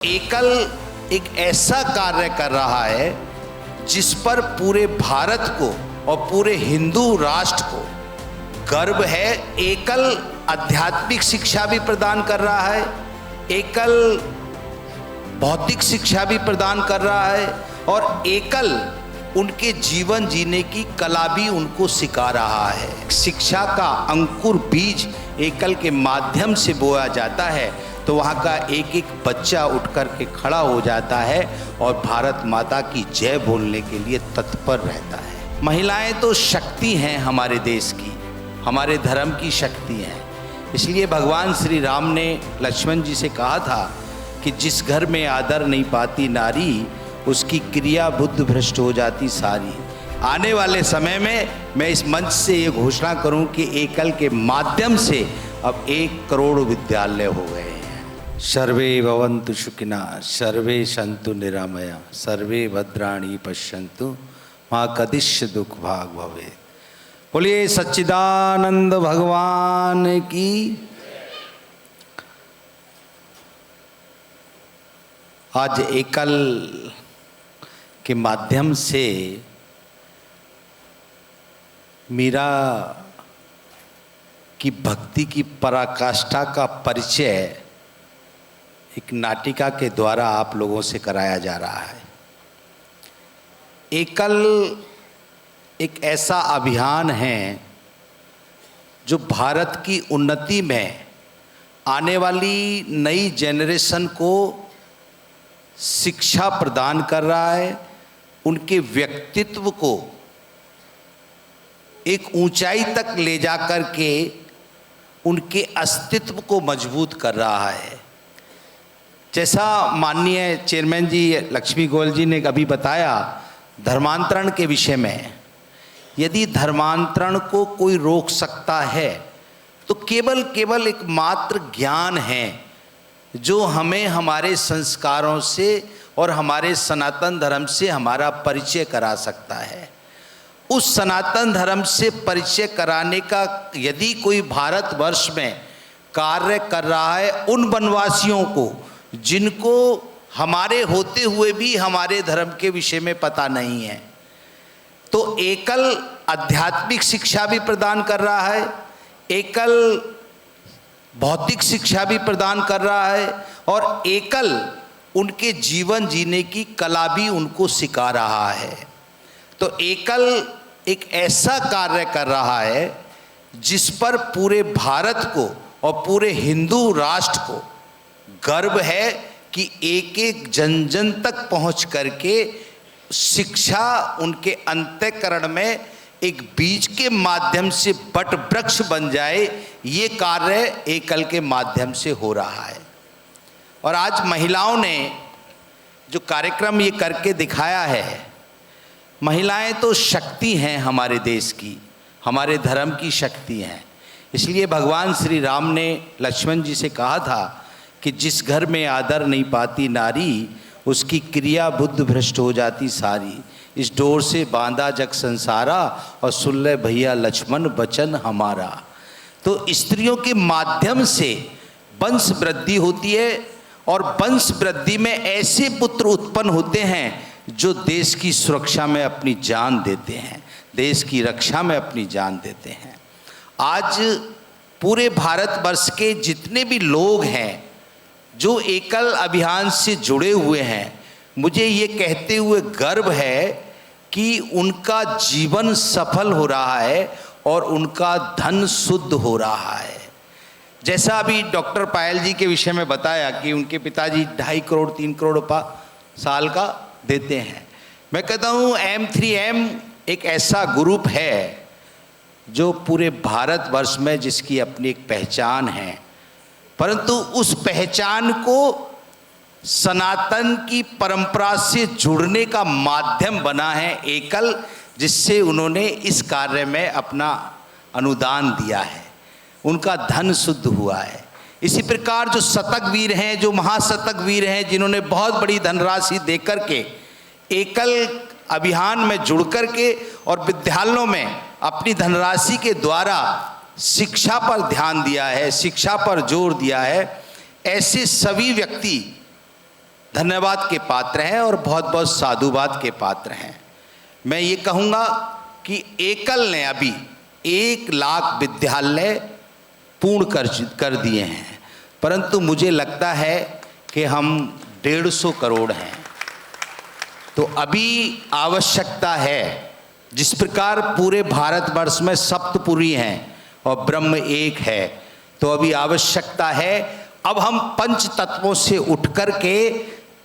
एकल एक ऐसा कार्य कर रहा है जिस पर पूरे भारत को और पूरे हिंदू राष्ट्र को गर्व है। एकल आध्यात्मिक शिक्षा भी प्रदान कर रहा है, एकल भौतिक शिक्षा भी प्रदान कर रहा है और एकल उनके जीवन जीने की कला भी उनको सिखा रहा है। शिक्षा का अंकुर बीज एकल के माध्यम से बोया जाता है तो वहाँ का एक एक बच्चा उठ कर के खड़ा हो जाता है और भारत माता की जय बोलने के लिए तत्पर रहता है। महिलाएं तो शक्ति हैं हमारे देश की, हमारे धर्म की शक्ति हैं। इसलिए भगवान श्री राम ने लक्ष्मण जी से कहा था कि जिस घर में आदर नहीं पाती नारी, उसकी क्रिया बुद्धि भ्रष्ट हो जाती सारी। आने वाले समय में मैं इस मंच से ये घोषणा करूं कि एकल के माध्यम से अब 1 करोड़ विद्यालय हो गए हैं। सर्वे भवन्तु सुखिनः, सर्वे सन्तु निरामया, सर्वे भद्राणि पश्यन्तु मा कदिश्चित् दुःख भाग् भवेत्। बोलिए सच्चिदानंद भगवान की। आज एकल के माध्यम से मीरा की भक्ति की पराकाष्ठा का परिचय एक नाटिका के द्वारा आप लोगों से कराया जा रहा है। एकल एक ऐसा अभियान है जो भारत की उन्नति में आने वाली नई जेनरेशन को शिक्षा प्रदान कर रहा है, उनके व्यक्तित्व को एक ऊंचाई तक ले जाकर के उनके अस्तित्व को मजबूत कर रहा है। जैसा माननीय चेयरमैन जी लक्ष्मी गोयल जी ने अभी बताया धर्मांतरण के विषय में, यदि धर्मांतरण को कोई रोक सकता है तो केवल एक मात्र ज्ञान है जो हमें हमारे संस्कारों से और हमारे सनातन धर्म से हमारा परिचय करा सकता है। उस सनातन धर्म से परिचय कराने का यदि कोई भारतवर्ष में कार्य कर रहा है, उन वनवासियों को जिनको हमारे होते हुए भी हमारे धर्म के विषय में पता नहीं है, तो एकल आध्यात्मिक शिक्षा भी प्रदान कर रहा है, एकल भौतिक शिक्षा भी प्रदान कर रहा है और एकल उनके जीवन जीने की कला भी उनको सिखा रहा है। तो एकल एक ऐसा कार्य कर रहा है जिस पर पूरे भारत को और पूरे हिंदू राष्ट्र को गर्व है कि एक एक जन जन तक पहुंच करके शिक्षा उनके अंतःकरण में एक बीज के माध्यम से बट वृक्ष बन जाए। ये कार्य एकल के माध्यम से हो रहा है। और आज महिलाओं ने जो कार्यक्रम ये करके दिखाया है, महिलाएं तो शक्ति हैं हमारे देश की, हमारे धर्म की शक्ति हैं। इसलिए भगवान श्री राम ने लक्ष्मण जी से कहा था कि जिस घर में आदर नहीं पाती नारी, उसकी क्रिया बुद्धि भ्रष्ट हो जाती सारी। इस डोर से बांधा जग संसारा और सुन ले भैया लक्ष्मण वचन हमारा। तो स्त्रियों के माध्यम से वंश वृद्धि होती है और वंश वृद्धि में ऐसे पुत्र उत्पन्न होते हैं जो देश की सुरक्षा में अपनी जान देते हैं, देश की रक्षा में अपनी जान देते हैं। आज पूरे भारतवर्ष के जितने भी लोग हैं जो एकल अभियान से जुड़े हुए हैं, मुझे ये कहते हुए गर्व है कि उनका जीवन सफल हो रहा है और उनका धन शुद्ध हो रहा है। जैसा अभी डॉक्टर पायल जी के विषय में बताया कि उनके पिताजी 2.5 करोड़ 3 करोड़ रुपये साल का देते हैं। मैं कहता हूँ M3M एक ऐसा ग्रुप है जो पूरे भारतवर्ष में जिसकी अपनी एक पहचान है, परंतु उस पहचान को सनातन की परंपरा से जुड़ने का माध्यम बना है एकल, जिससे उन्होंने इस कार्य में अपना अनुदान दिया है, उनका धन शुद्ध हुआ है। इसी प्रकार जो शतक वीर हैं, जो महाशतक वीर हैं, जिन्होंने बहुत बड़ी धनराशि देकर के एकल अभियान में जुड़ कर के और विद्यालयों में अपनी धनराशि के द्वारा शिक्षा पर ध्यान दिया है, शिक्षा पर जोर दिया है, ऐसे सभी व्यक्ति धन्यवाद के पात्र हैं और बहुत बहुत साधुवाद के पात्र हैं। मैं ये कहूँगा कि एकल ने अभी 1 लाख विद्यालय पूर्ण कर दिए हैं, परंतु मुझे लगता है कि हम 150 करोड़ हैं। तो अभी आवश्यकता है, जिस प्रकार पूरे भारतवर्ष में सप्तपुरी हैं और ब्रह्म एक है, तो अभी आवश्यकता है अब हम पंच तत्वों से उठ कर के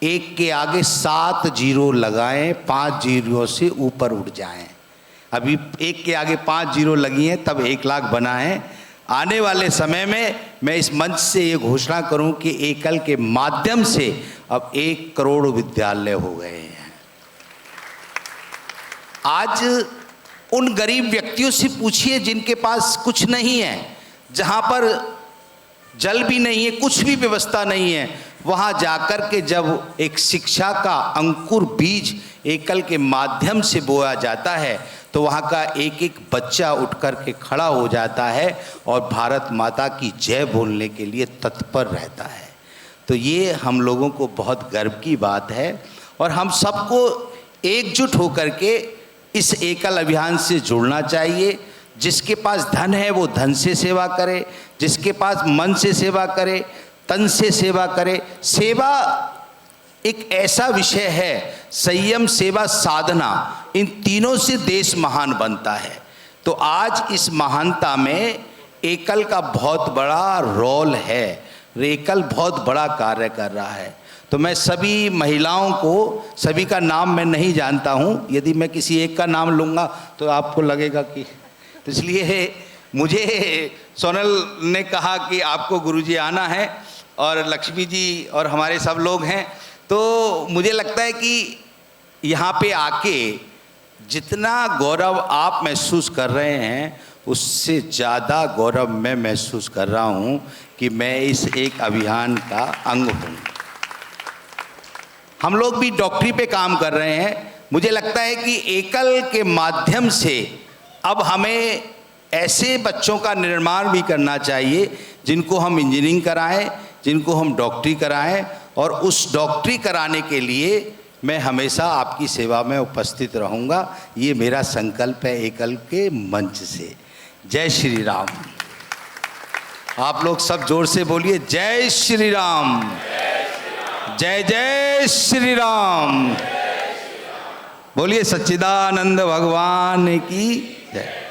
एक के आगे 7 जीरो लगाएं, 5 जीरो से ऊपर उठ जाएं। अभी एक के आगे 5 जीरो लगी हैं, तब 1 लाख बनाएं। आने वाले समय में मैं इस मंच से ये घोषणा करूं कि एकल के माध्यम से अब 1 करोड़ विद्यालय हो गए हैं। आज उन गरीब व्यक्तियों से पूछिए जिनके पास कुछ नहीं है, जहां पर जल भी नहीं है, कुछ भी व्यवस्था नहीं है, वहां जाकर के जब एक शिक्षा का अंकुर बीज एकल के माध्यम से बोया जाता है तो वहां का एक एक बच्चा उठ कर के खड़ा हो जाता है और भारत माता की जय बोलने के लिए तत्पर रहता है। तो ये हम लोगों को बहुत गर्व की बात है और हम सबको एकजुट होकर के इस एकल अभियान से जुड़ना चाहिए। जिसके पास धन है वो धन से सेवा करे, जिसके पास मन से सेवा करे, तन से सेवा करे। सेवा एक ऐसा विषय है, संयम, सेवा, साधना, इन तीनों से देश महान बनता है। तो आज इस महानता में एकल का बहुत बड़ा रोल है, एकल बहुत बड़ा कार्य कर रहा है। तो मैं सभी महिलाओं को, सभी का नाम मैं नहीं जानता हूँ, यदि मैं किसी एक का नाम लूँगा तो आपको लगेगा कि, तो इसलिए मुझे सोनल ने कहा कि आपको गुरुजी आना है और लक्ष्मी जी और हमारे सब लोग हैं। तो मुझे लगता है कि यहाँ पे आके जितना गौरव आप महसूस कर रहे हैं उससे ज़्यादा गौरव मैं महसूस कर रहा हूँ कि मैं इस एक अभियान का अंग हूँ। हम लोग भी डॉक्टरी पे काम कर रहे हैं। मुझे लगता है कि एकल के माध्यम से अब हमें ऐसे बच्चों का निर्माण भी करना चाहिए जिनको हम इंजीनियरिंग कराएं, जिनको हम डॉक्टरी कराएं, और उस डॉक्टरी कराने के लिए मैं हमेशा आपकी सेवा में उपस्थित रहूंगा। ये मेरा संकल्प है एकल के मंच से। जय श्री राम। आप लोग सब जोर से बोलिए जय श्री राम, जय जय श्री राम। बोलिए सच्चिदानंद भगवान की जय।